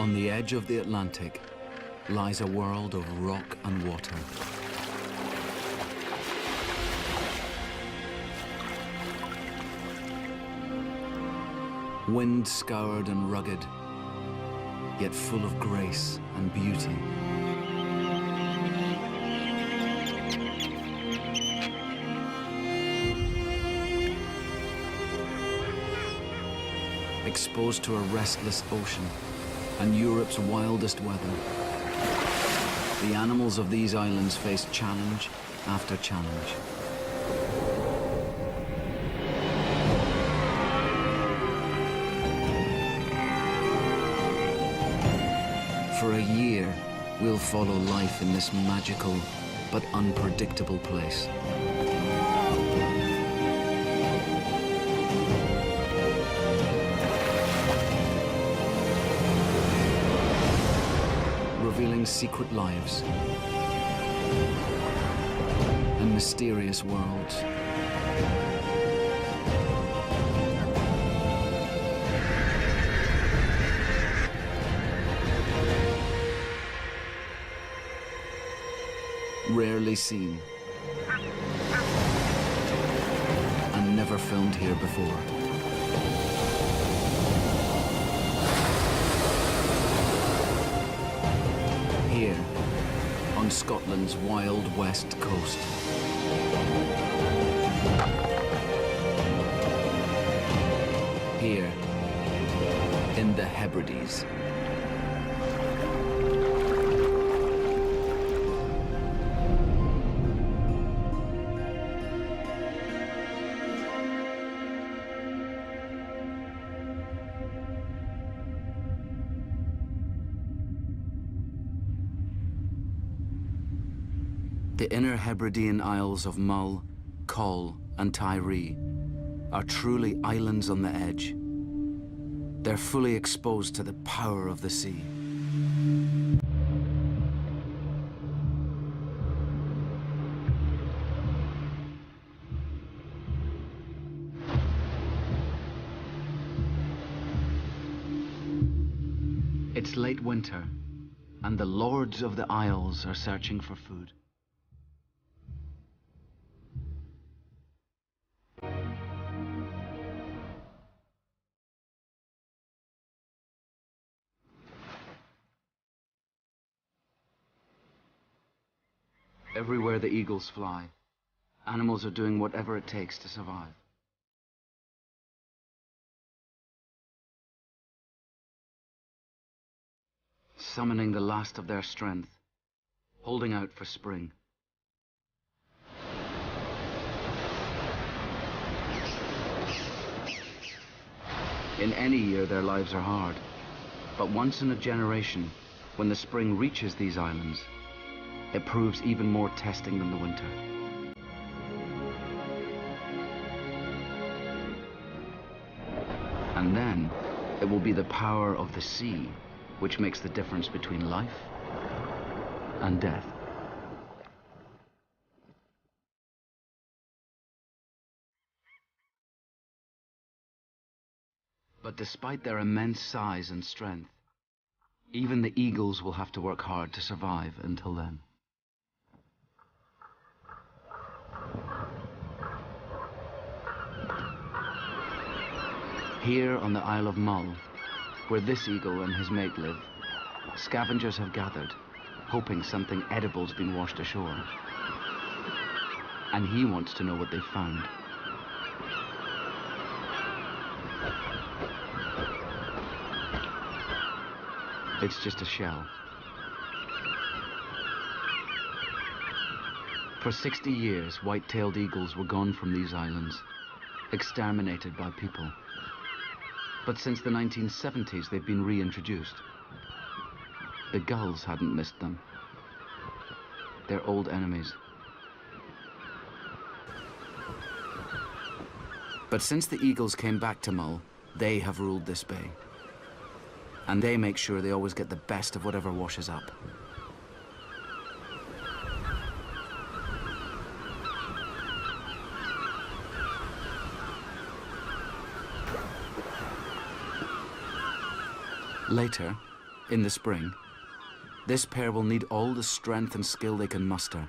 On the edge of the Atlantic lies a world of rock and water. Wind-scoured and rugged, yet full of grace and beauty. Exposed to a restless ocean and Europe's wildest weather, the animals of these islands face challenge after challenge. For a year, we'll follow life in this magical but unpredictable place. Revealing secret lives and mysterious worlds. Rarely seen and never filmed here before. Here, on Scotland's wild west coast. Here, in the Hebrides. The inner Hebridean Isles of Mull, Coll and Trai are truly islands on the edge. They're fully exposed to the power of the sea. It's late winter, and the lords of the Isles are searching for food. Everywhere the eagles fly, animals are doing whatever it takes to survive. Summoning the last of their strength, holding out for spring. In any year, their lives are hard, but once in a generation, when the spring reaches these islands, it proves even more testing than the winter. And then, it will be the power of the sea which makes the difference between life and death. But despite their immense size and strength, even the eagles will have to work hard to survive until then. Here on the Isle of Mull, where this eagle and his mate live, scavengers have gathered, hoping something edible's been washed ashore. And he wants to know what they've found. It's just a shell. For 60 years, white-tailed eagles were gone from these islands, exterminated by people. But since the 1970s, they've been reintroduced. The gulls hadn't missed them. They're old enemies. But since the eagles came back to Mull, they have ruled this bay. And they make sure they always get the best of whatever washes up. Later, In the spring, this pair will need all the strength and skill they can muster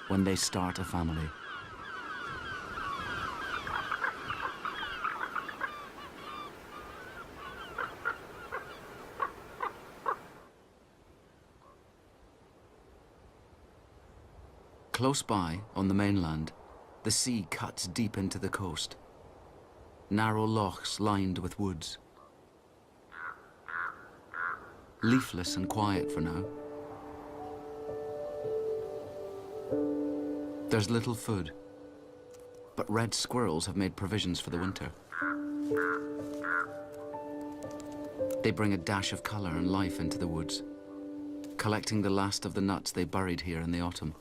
when they start a family. Close by, on the mainland, the sea cuts deep into the coast. Narrow lochs lined with woods. Leafless and quiet for now. There's little food, but red squirrels have made provisions for the winter. They bring a dash of colour and life into the woods, collecting the last of the nuts they buried here in the autumn.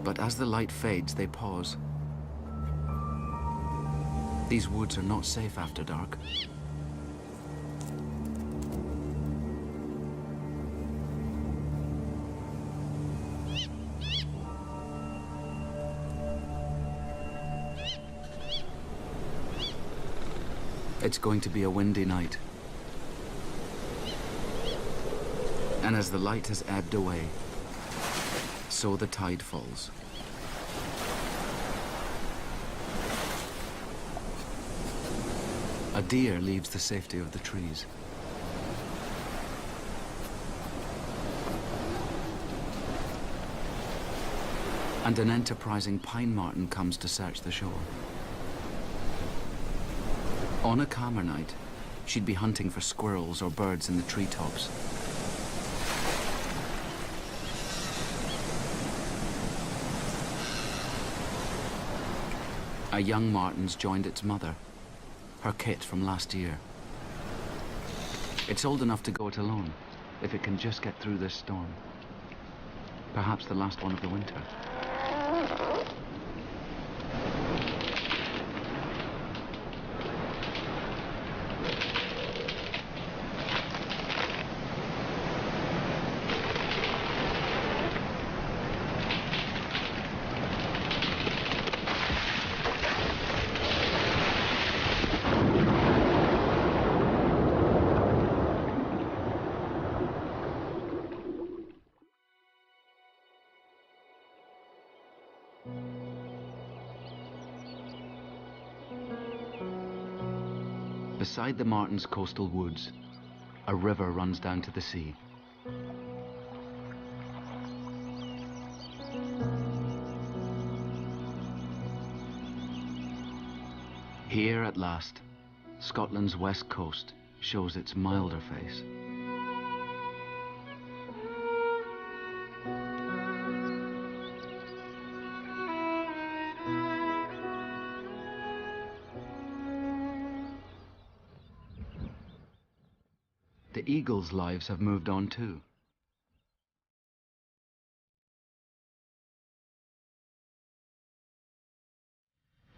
But as the light fades, they pause. These woods are not safe after dark. It's going to be a windy night. And as the light has ebbed away, so the tide falls. A deer leaves the safety of the trees. And an enterprising pine marten comes to search the shore. On a calmer night, she'd be hunting for squirrels or birds in the treetops. A young marten's joined its mother, her kit from last year. It's old enough to go it alone, if it can just get through this storm. Perhaps the last one of the winter. Beside the marten's coastal woods, a river runs down to the sea. Here at last, Scotland's west coast shows its milder face. The eagles' lives have moved on too.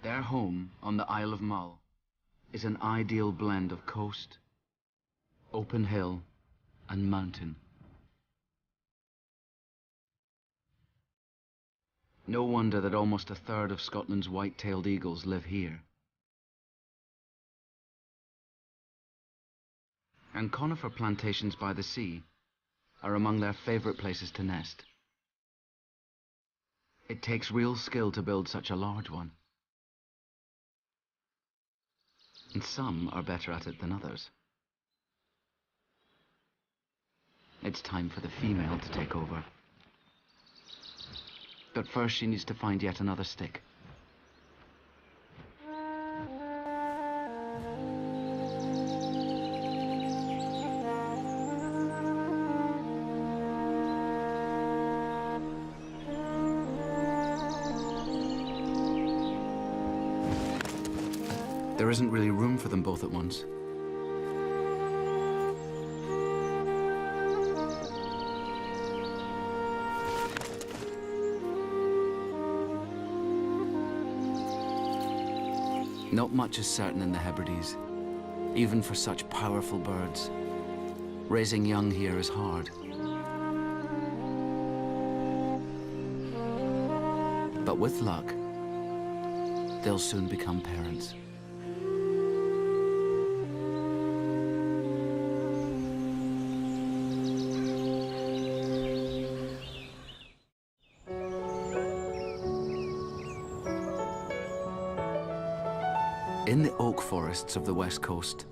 Their home on the Isle of Mull is an ideal blend of coast, open hill, and mountain. No wonder that almost a third of Scotland's white-tailed eagles live here. And conifer plantations by the sea are among their favourite places to nest. It takes real skill to build such a large one. And some are better at it than others. It's time for the female to take over. But first she needs to find yet another stick. There isn't really room for them both at once. Not much is certain in the Hebrides, even for such powerful birds. Raising young here is hard. But with luck, they'll soon become parents. In the oak forests of the west coast,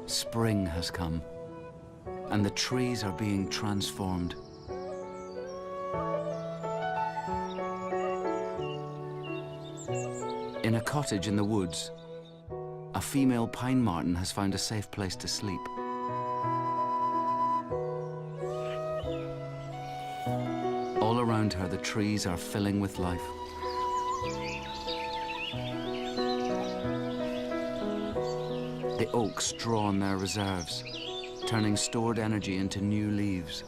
spring has come, and the trees are being transformed. In a cottage in the woods, a female pine marten has found a safe place to sleep. All around her, the trees are filling with life. The oaks draw on their reserves, turning stored energy into new leaves.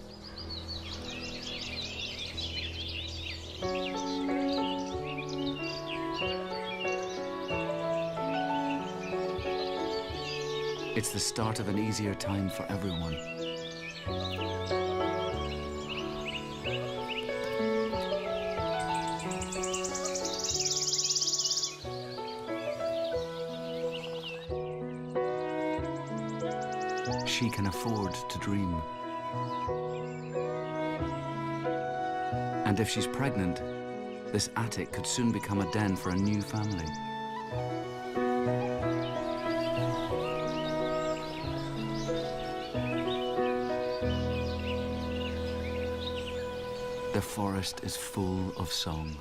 It's the start of an easier time for everyone. She can afford to dream. And if she's pregnant, this attic could soon become a den for a new family. The forest is full of song.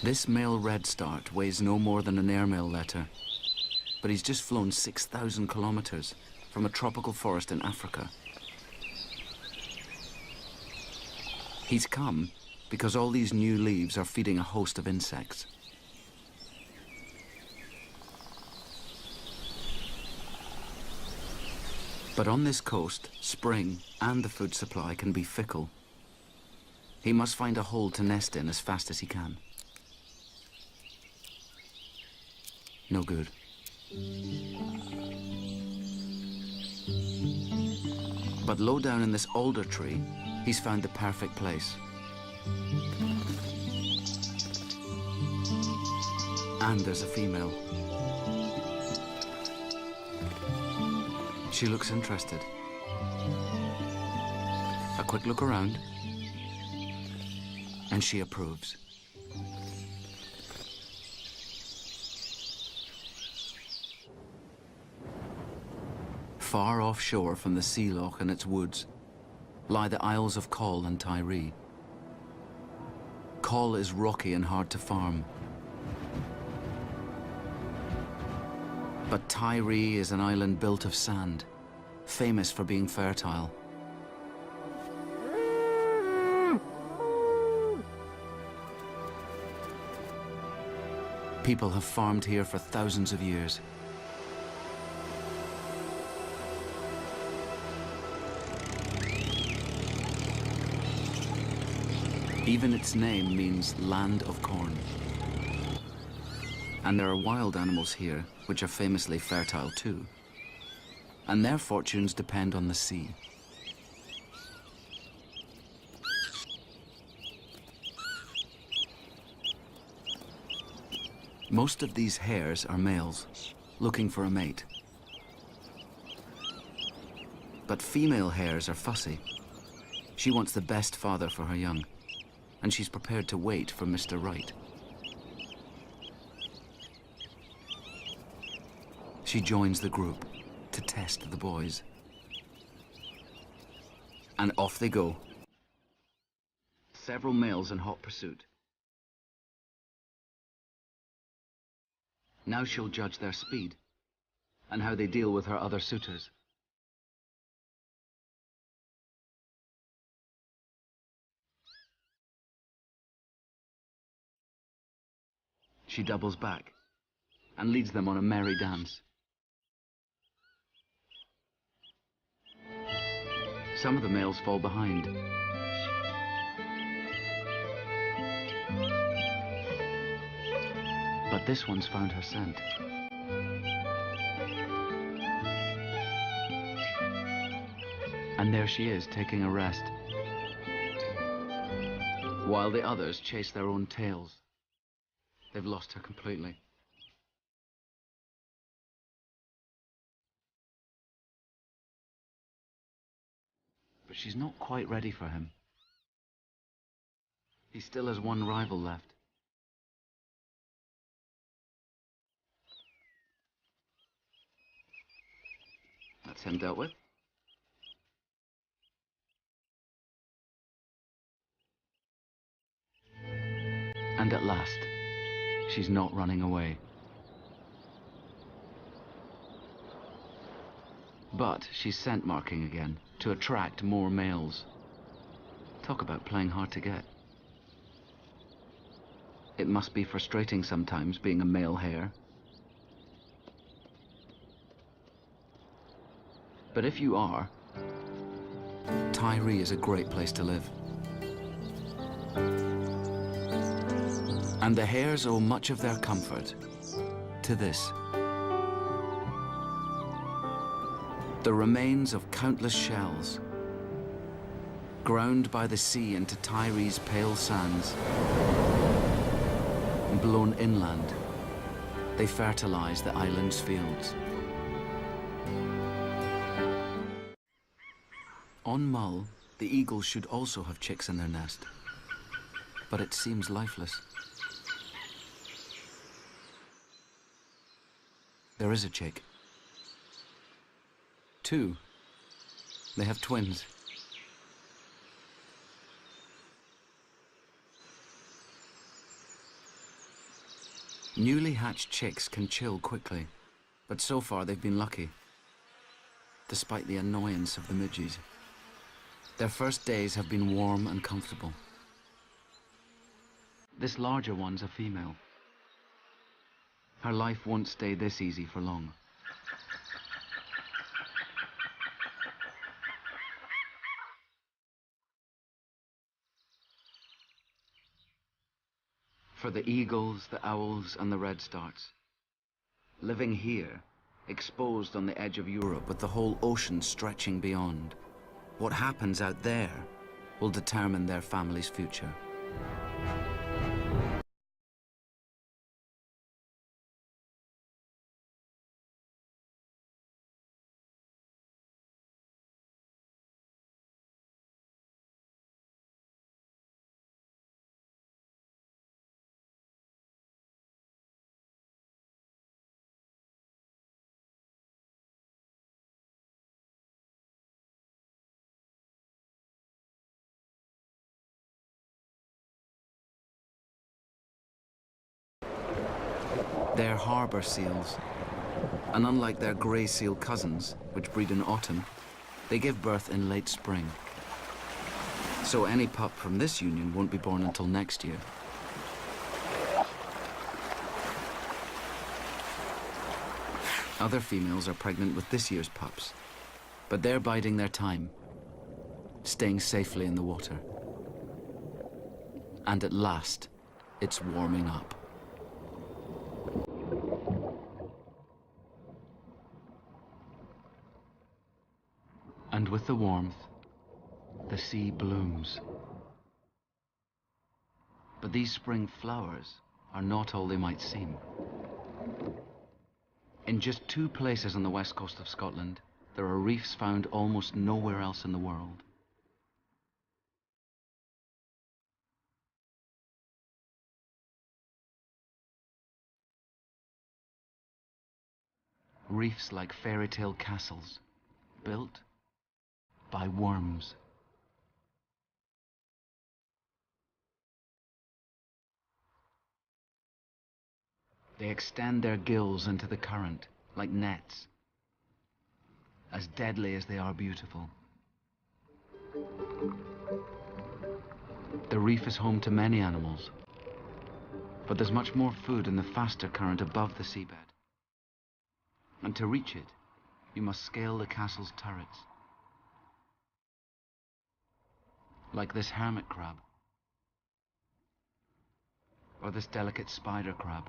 This male redstart weighs no more than an airmail letter, but he's just flown 6,000 kilometers from a tropical forest in Africa. He's come because all these new leaves are feeding a host of insects. But on this coast, spring and the food supply can be fickle. He must find a hole to nest in as fast as he can. No good. But low down in this alder tree, he's found the perfect place. And there's a female. She looks interested. A quick look around, and she approves. Far offshore from the sea loch and its woods lie the Isles of Coll and Trai. Coll is rocky and hard to farm. But Trai is an island built of sand, famous for being fertile. People have farmed here for thousands of years. Even its name means land of corn. And there are wild animals here, which are famously fertile too. And their fortunes depend on the sea. Most of these hares are males, looking for a mate. But female hares are fussy. She wants the best father for her young, and she's prepared to wait for Mr. Right. She joins the group to test the boys. And off they go. Several males in hot pursuit. Now she'll judge their speed and how they deal with her other suitors. She doubles back and leads them on a merry dance. Some of the males fall behind. But this one's found her scent. And there she is, taking a rest, while the others chase their own tails. They've lost her completely. But she's not quite ready for him. He still has one rival left. That's him dealt with. And at last, she's not running away. But she's scent marking again to attract more males. Talk about playing hard to get. It must be frustrating sometimes being a male hare. But if you are, Trai is a great place to live. And the hares owe much of their comfort to this. The remains of countless shells, ground by the sea into Trai's pale sands, and blown inland, they fertilize the island's fields. On Mull, the eagles should also have chicks in their nest, but it seems lifeless. There is a chick. Two. They have twins. Newly hatched chicks can chill quickly, but so far they've been lucky, despite the annoyance of the midges. Their first days have been warm and comfortable. This larger one's a female. Her life won't stay this easy for long. For the eagles, the owls, and the redstarts, living here, exposed on the edge of Europe with the whole ocean stretching beyond, what happens out there will determine their family's future. They're harbour seals, and unlike their grey seal cousins, which breed in autumn, they give birth in late spring. So any pup from this union won't be born until next year. Other females are pregnant with this year's pups, but they're biding their time, staying safely in the water. And at last, it's warming up. And with the warmth, the sea blooms. But these spring flowers are not all they might seem. In just 2 places on the west coast of Scotland, there are reefs found almost nowhere else in the world. Reefs like fairy tale castles, built by worms. They extend their gills into the current like nets, as deadly as they are beautiful. The reef is home to many animals, but there's much more food in the faster current above the seabed. And to reach it, you must scale the castle's turrets. Like this hermit crab, or this delicate spider crab.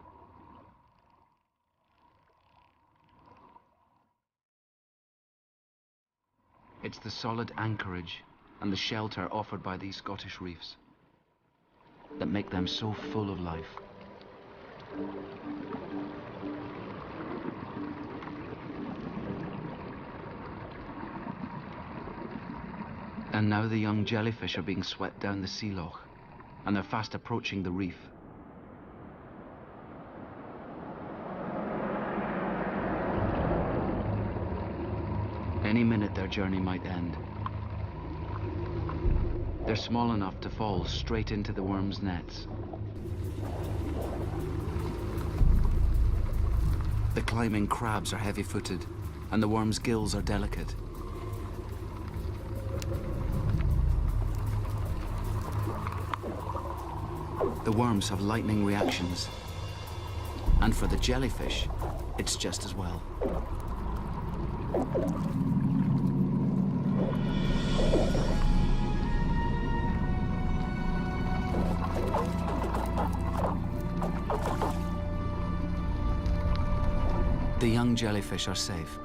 It's the solid anchorage and the shelter offered by these Scottish reefs that make them so full of life. And now the young jellyfish are being swept down the sea loch, and they're fast approaching the reef. Any minute their journey might end. They're small enough to fall straight into the worms' nets. The climbing crabs are heavy-footed, and the worms' gills are delicate. The worms have lightning reactions, and for the jellyfish, it's just as well. The young jellyfish are safe.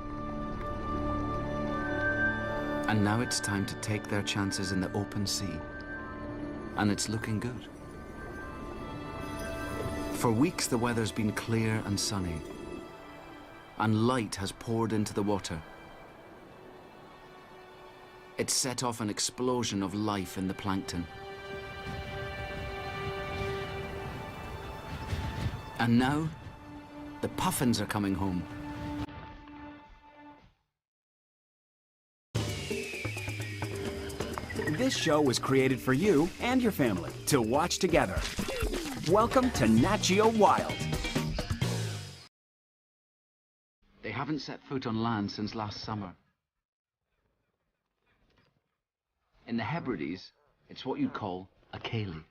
And now it's time to take their chances in the open sea. And it's looking good. For weeks, the weather's been clear and sunny, and light has poured into the water. It's set off an explosion of life in the plankton. And now, the puffins are coming home. This show was created for you and your family to watch together. Welcome to Nat Geo Wild. They haven't set foot on land since last summer. In the Hebrides, it's what you'd call a ceilidh.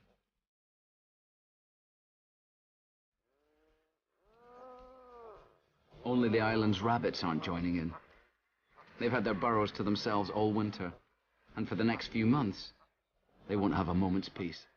Only the island's rabbits aren't joining in. They've had their burrows to themselves all winter, and for the next few months, they won't have a moment's peace.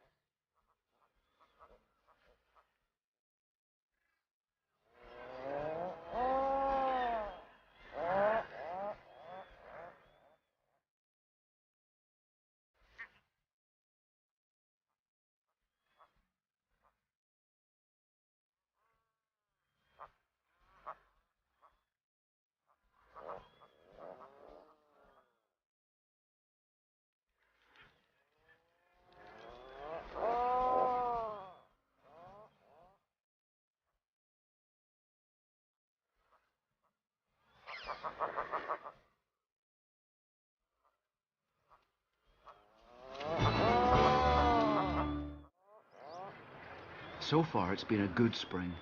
So far, it's been a good spring.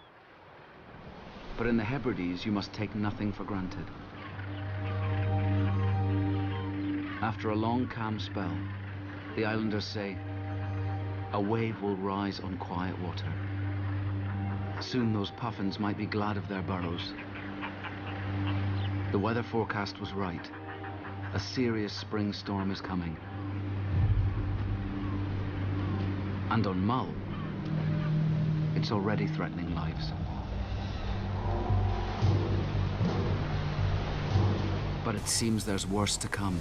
But in the Hebrides, you must take nothing for granted. After a long, calm spell, the islanders say, a wave will rise on quiet water. Soon those puffins might be glad of their burrows. The weather forecast was right. A serious spring storm is coming. And on Mull, it's already threatening lives. But it seems there's worse to come.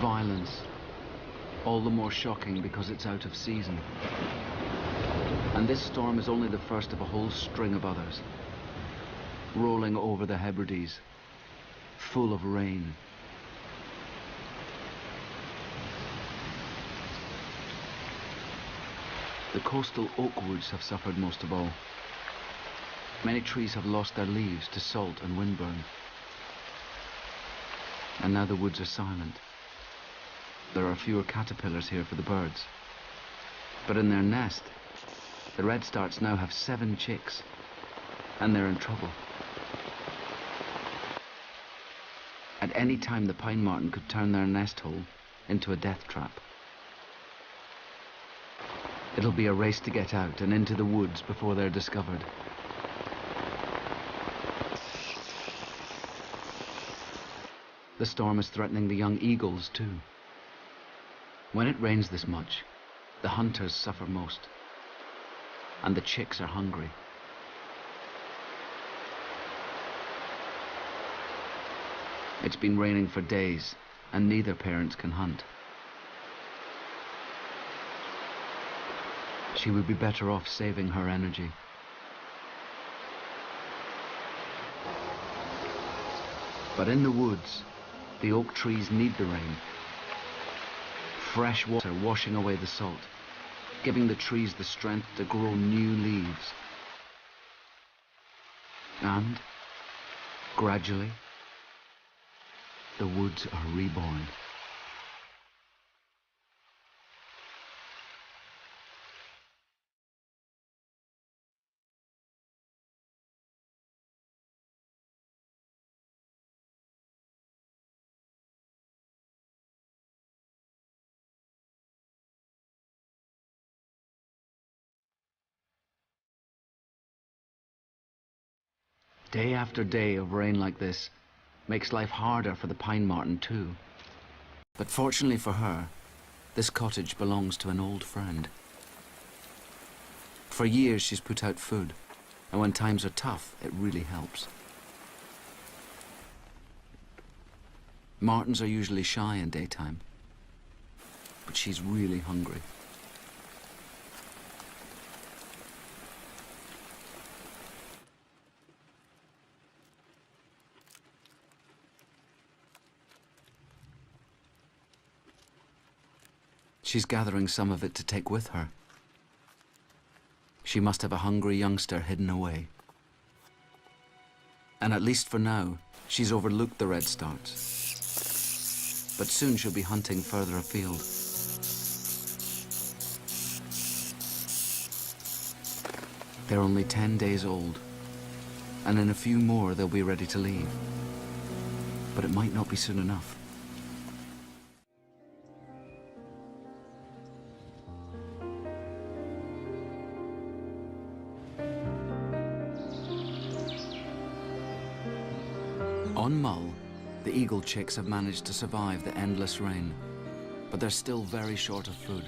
Violence, All the more shocking because it's out of season. And this storm is only the first of a whole string of others, rolling over the Hebrides, full of rain. The coastal oak woods have suffered most of all. Many trees have lost their leaves to salt and windburn. And now the woods are silent. There are fewer caterpillars here for the birds. But in their nest, the redstarts now have 7 chicks, and they're in trouble. At any time, the pine marten could turn their nest hole into a death trap. It'll be a race to get out and into the woods before they're discovered. The storm is threatening the young eagles too. When it rains this much, the hunters suffer most, and the chicks are hungry. It's been raining for days, and neither parent can hunt. She would be better off saving her energy. But in the woods, the oak trees need the rain. Fresh water washing away the salt, giving the trees the strength to grow new leaves. And, gradually, the woods are reborn. Day after day of rain like this makes life harder for the pine marten too. But fortunately for her, this cottage belongs to an old friend. For years she's put out food, and when times are tough, it really helps. Martens are usually shy in daytime, but she's really hungry. She's gathering some of it to take with her. She must have a hungry youngster hidden away. And at least for now, she's overlooked the redstarts. But soon she'll be hunting further afield. They're only 10 days old, and in a few more they'll be ready to leave. But it might not be soon enough. On Mull, the eagle chicks have managed to survive the endless rain, but they're still very short of food.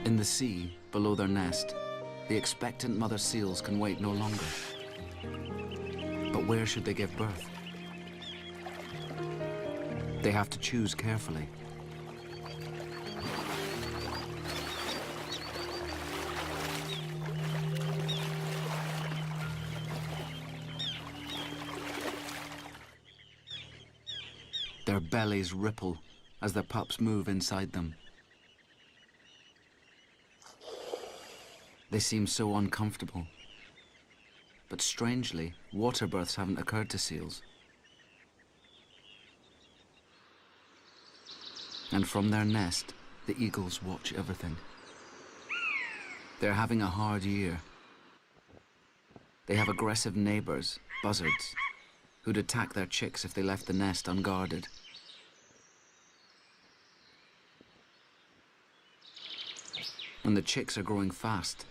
In the sea, below their nest, the expectant mother seals can wait no longer. But where should they give birth? They have to choose carefully. Their bellies ripple as their pups move inside them. They seem so uncomfortable. But strangely, water births haven't occurred to seals. And from their nest, the eagles watch everything. They're having a hard year. They have aggressive neighbors, buzzards, who'd attack their chicks if they left the nest unguarded. And the chicks are growing fast,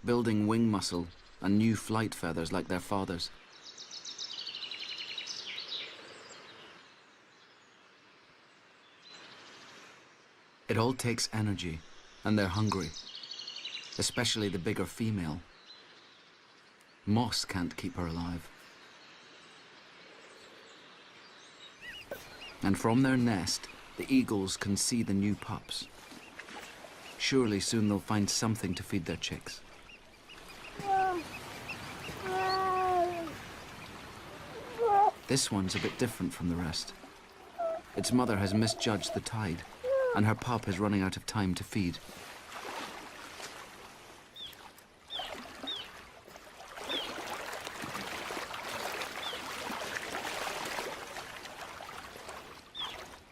building wing muscle and new flight feathers like their fathers. It all takes energy, and they're hungry. especially the bigger female. Moss can't keep her alive. And from their nest, the eagles can see the new pups. Surely soon they'll find something to feed their chicks. This one's a bit different from the rest. Its mother has misjudged the tide, and her pup is running out of time to feed.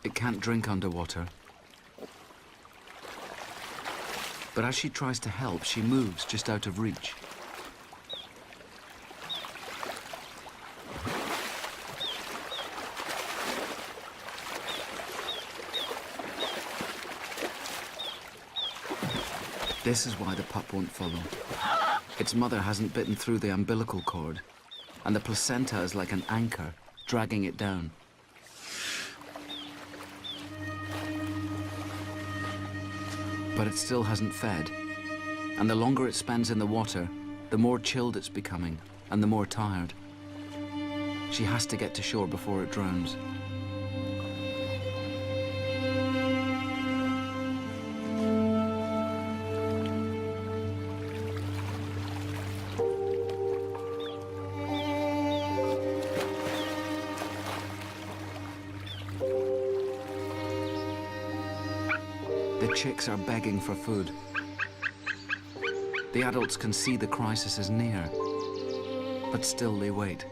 It can't drink underwater. But as she tries to help, she moves just out of reach. This is why the pup won't follow. Its mother hasn't bitten through the umbilical cord, and the placenta is like an anchor, dragging it down. But it still hasn't fed, and the longer it spends in the water, the more chilled it's becoming, and the more tired. She has to get to shore before it drowns. The chicks are begging for food. The adults can see the crisis is near, but still they wait.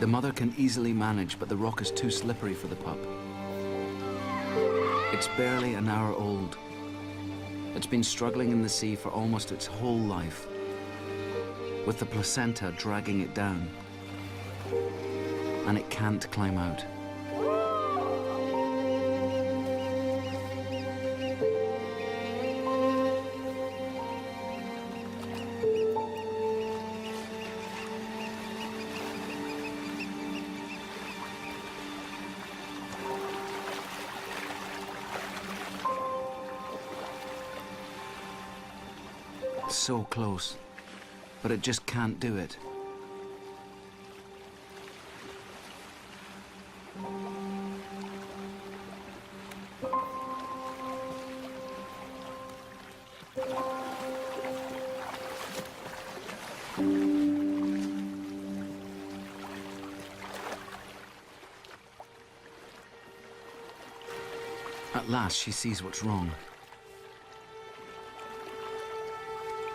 The mother can easily manage, but the rock is too slippery for the pup. It's barely an hour old. It's been struggling in the sea for almost its whole life, with the placenta dragging it down. And it can't climb out. So close, but it just can't do it. At last, she sees what's wrong.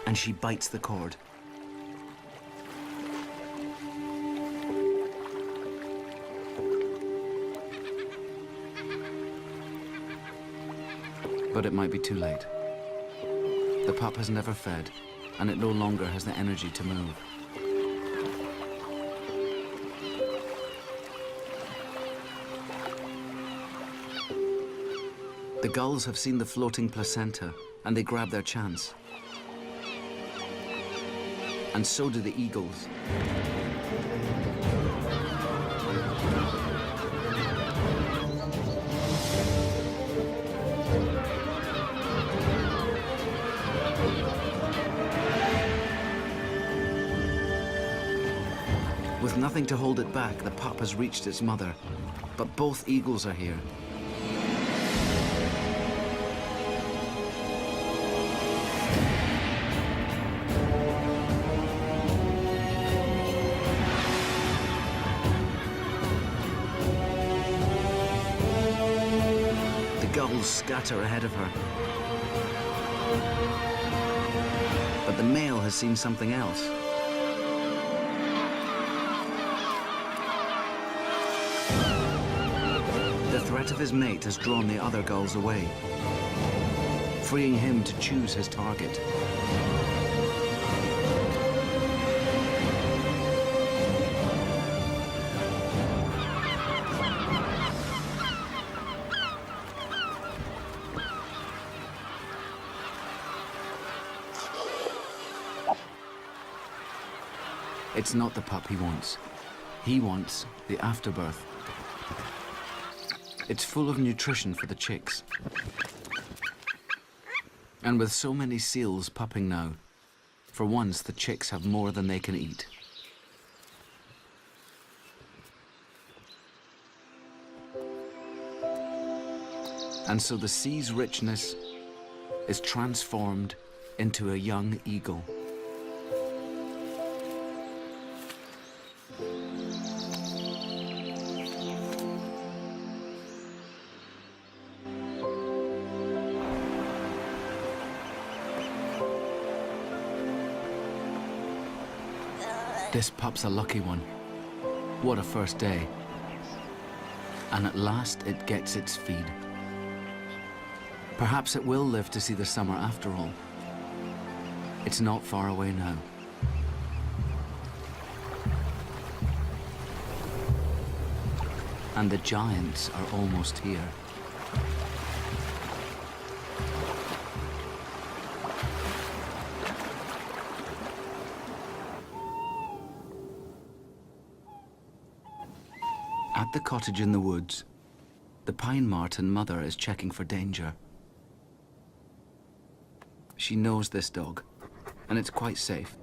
And she bites the cord. But it might be too late. The pup has never fed, and it no longer has the energy to move. The gulls have seen the floating placenta, and they grab their chance. And so do the eagles. With nothing to hold it back, the pup has reached its mother, but both eagles are here. Gulls scatter ahead of her. But the male has seen something else. The threat of his mate has drawn the other gulls away, freeing him to choose his target. It's not the pup he wants. He wants the afterbirth. It's full of nutrition for the chicks. And with so many seals pupping now, for once the chicks have more than they can eat. And so the sea's richness is transformed into a young eagle. This pup's a lucky one. What a first day. And at last it gets its feed. Perhaps it will live to see the summer after all. It's not far away now. And the giants are almost here. At the cottage in the woods, the pine marten mother is checking for danger. She knows this dog, and it's quite safe.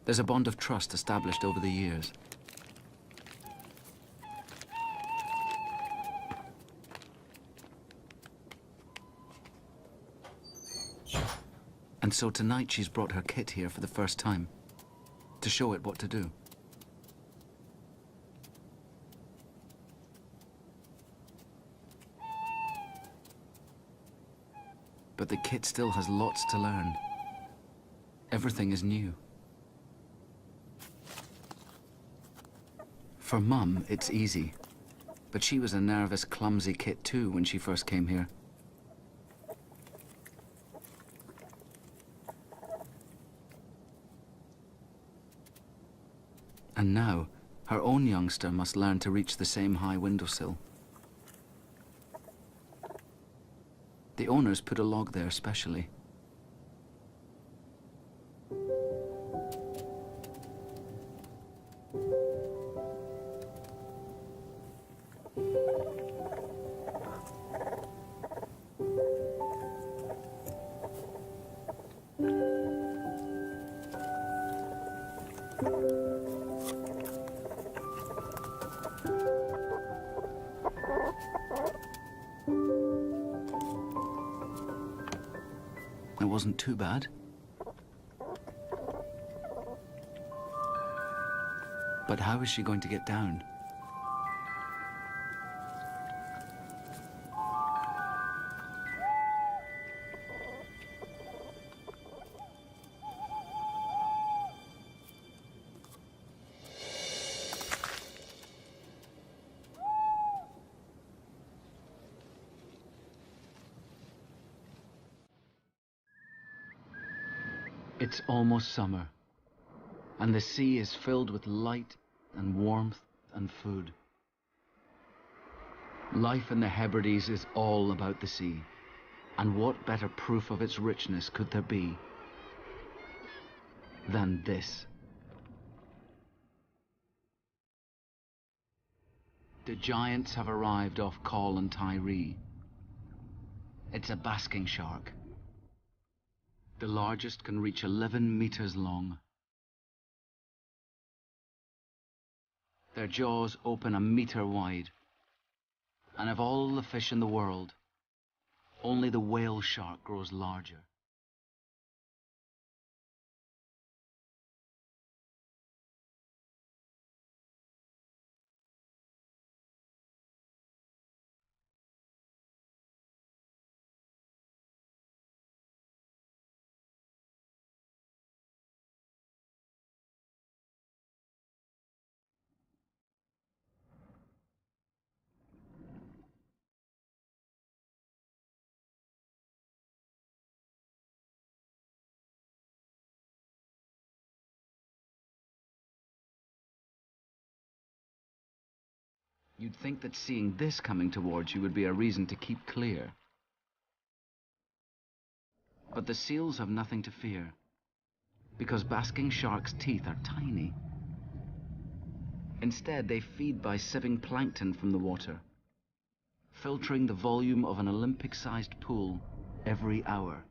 There's a bond of trust established over the years. And so tonight she's brought her kit here for the first time, to show it what to do. But the kit still has lots to learn. Everything is new. For Mum, it's easy. But she was a nervous, clumsy kit too when she first came here. And now, her own youngster must learn to reach the same high windowsill. The owners put a log there specially. It wasn't too bad. But how is she going to get down? It's almost summer, and the sea is filled with light and warmth and food. Life in the Hebrides is all about the sea, and what better proof of its richness could there be than this? The giants have arrived off Call and Trai. It's a basking shark. The largest can reach 11 meters long. Their jaws open a meter wide. And of all the fish in the world, only the whale shark grows larger. You'd think that seeing this coming towards you would be a reason to keep clear. But the seals have nothing to fear, because basking sharks' teeth are tiny. Instead, they feed by sieving plankton from the water. filtering the volume of an Olympic-sized pool every hour.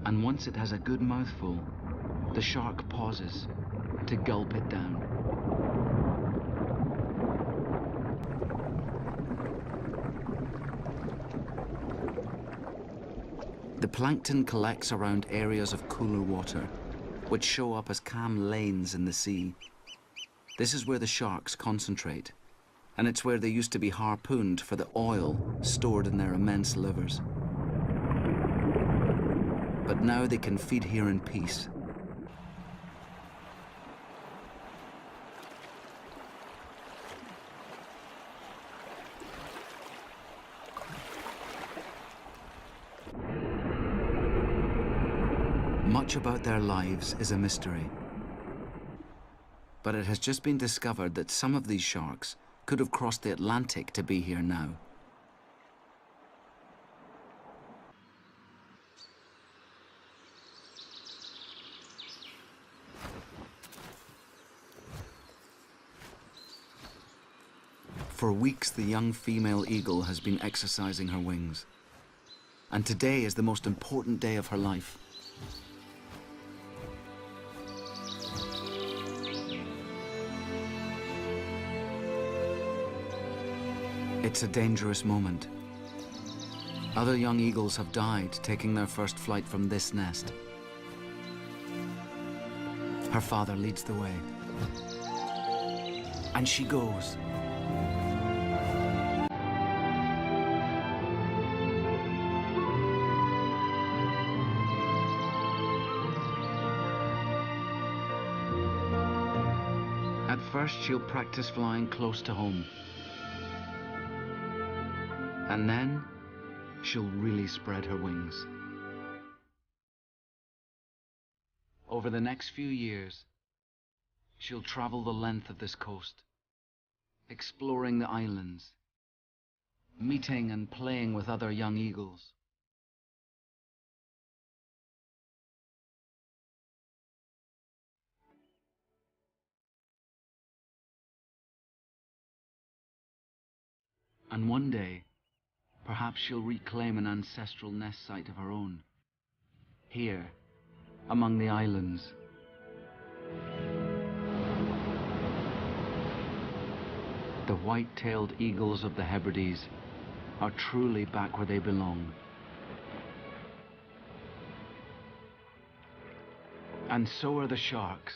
And once it has a good mouthful, the shark pauses to gulp it down. The plankton collects around areas of cooler water, which show up as calm lanes in the sea. This is where the sharks concentrate, and it's where they used to be harpooned for the oil stored in their immense livers. But now they can feed here in peace. Much about their lives is a mystery. But it has just been discovered that some of these sharks could have crossed the Atlantic to be here now. For weeks, the young female eagle has been exercising her wings. And today is the most important day of her life. It's a dangerous moment. Other young eagles have died taking their first flight from this nest. Her father leads the way. And she goes. At first, she'll practice flying close to home. And then, she'll really spread her wings. Over the next few years, she'll travel the length of this coast, exploring the islands, meeting and playing with other young eagles. And one day, perhaps she'll reclaim an ancestral nest site of her own, here, among the islands. The white-tailed eagles of the Hebrides are truly back where they belong. And so are the sharks.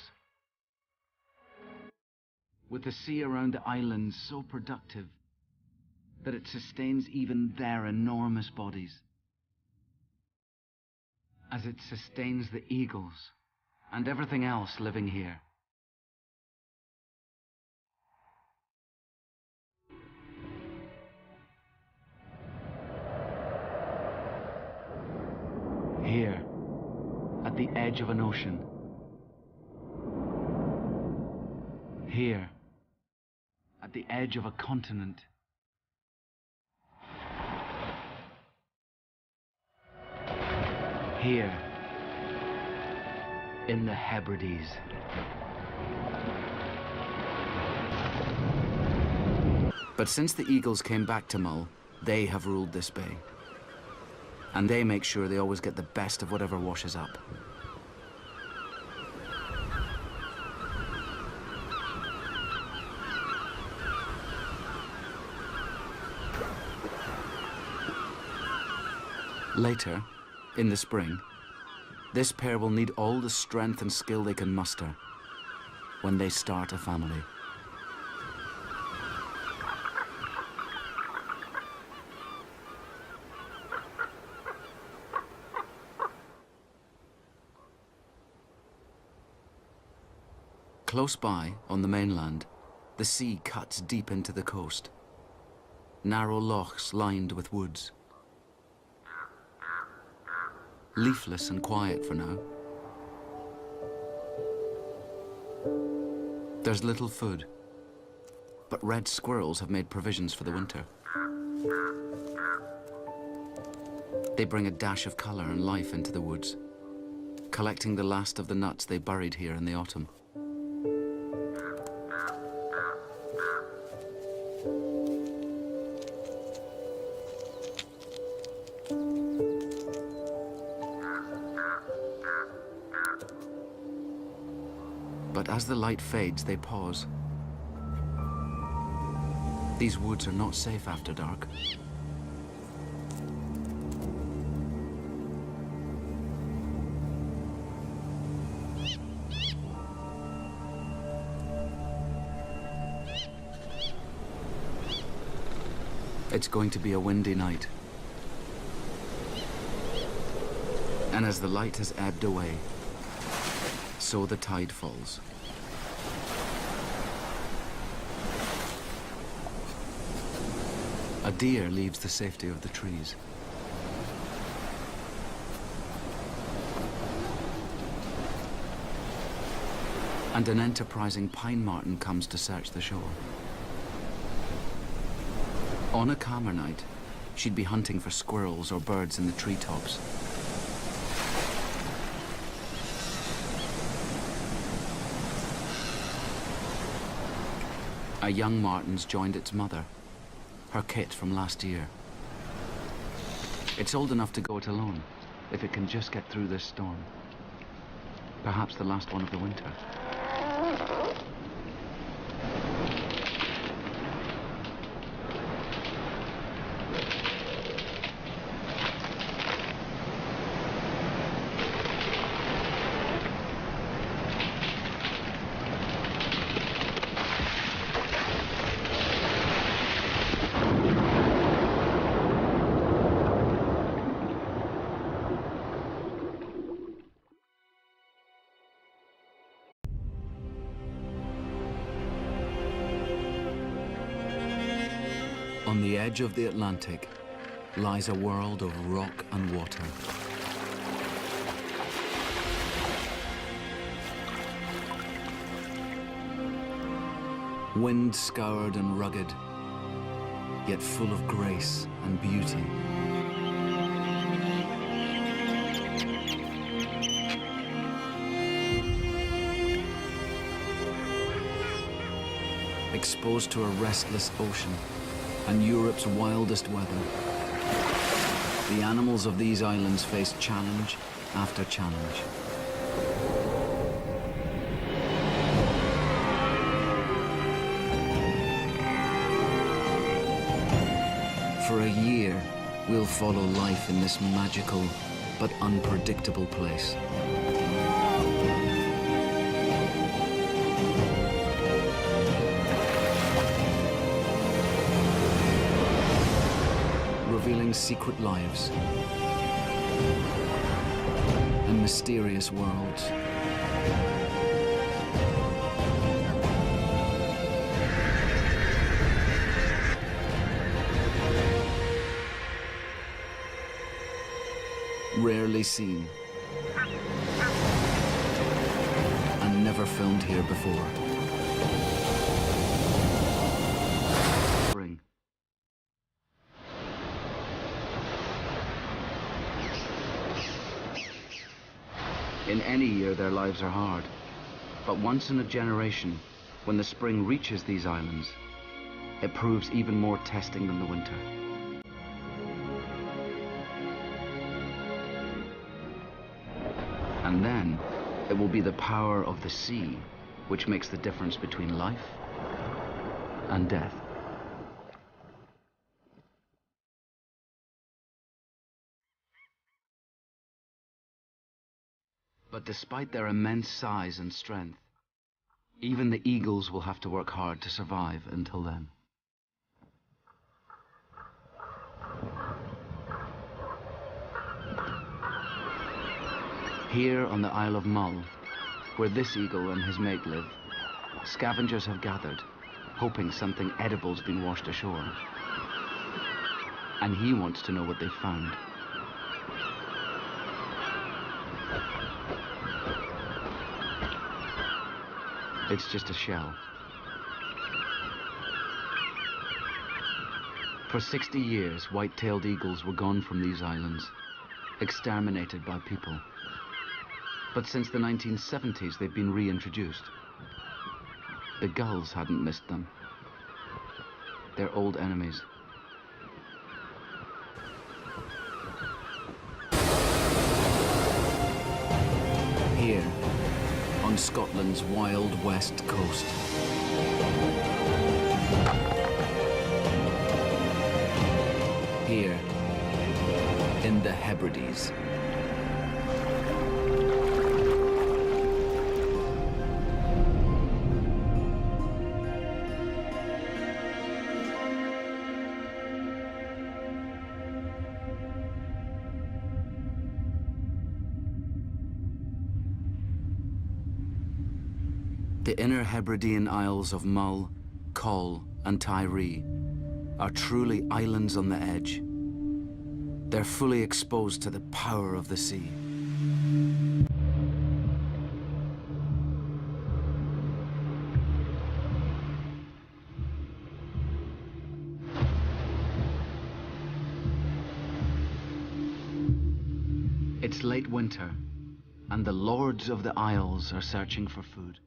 With the sea around the islands so productive that it sustains even their enormous bodies, as it sustains the eagles and everything else living here. Here, at the edge of an ocean. Here, at the edge of a continent. Here, in the Hebrides. But since the eagles came back to Mull, they have ruled this bay. And they make sure they always get the best of whatever washes up. Later, in the spring, this pair will need all the strength and skill they can muster when they start a family. Close by, on the mainland, the sea cuts deep into the coast. Narrow lochs lined with woods. Leafless and quiet for now. There's little food, but red squirrels have made provisions for the winter. They bring a dash of colour and life into the woods, collecting the last of the nuts they buried here in the autumn. But as the light fades, they pause. These woods are not safe after dark. It's going to be a windy night. And as the light has ebbed away, so the tide falls. A deer leaves the safety of the trees. And an enterprising pine marten comes to search the shore. On a calmer night, she'd be hunting for squirrels or birds in the treetops. A young marten's joined its mother, her kit from last year. It's old enough to go it alone, if it can just get through this storm. Perhaps the last one of the winter. On the edge of the Atlantic lies a world of rock and water. Wind-scoured and rugged, yet full of grace and beauty. Exposed to a restless ocean and Europe's wildest weather, the animals of these islands face challenge after challenge. For a year, we'll follow life in this magical but unpredictable place. Revealing secret lives and mysterious worlds. Rarely seen and never filmed here before. Spring. In any year, their lives are hard. But once in a generation, when the spring reaches these islands, it proves even more testing than the winter. And then, it will be the power of the sea which makes the difference between life and death. But despite their immense size and strength, even the eagles will have to work hard to survive until then. Here on the Isle of Mull, where this eagle and his mate live, scavengers have gathered, hoping something edible's been washed ashore. And he wants to know what they've found. It's just a shell. For 60 years, white-tailed eagles were gone from these islands, exterminated by people. But since the 1970s, they've been reintroduced. The gulls hadn't missed them. They're old enemies. Here, on Scotland's wild west coast. Here, in the Hebrides. The inner Hebridean isles of Mull, Coll and Trai are truly islands on the edge. They're fully exposed to the power of the sea. It's late winter, and the lords of the Isles are searching for food.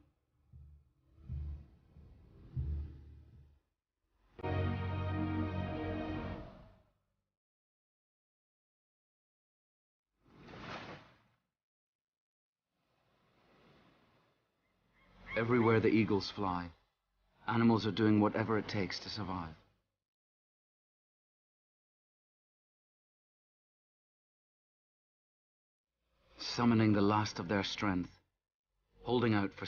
Everywhere the eagles fly, animals are doing whatever it takes to survive. Summoning the last of their strength, holding out for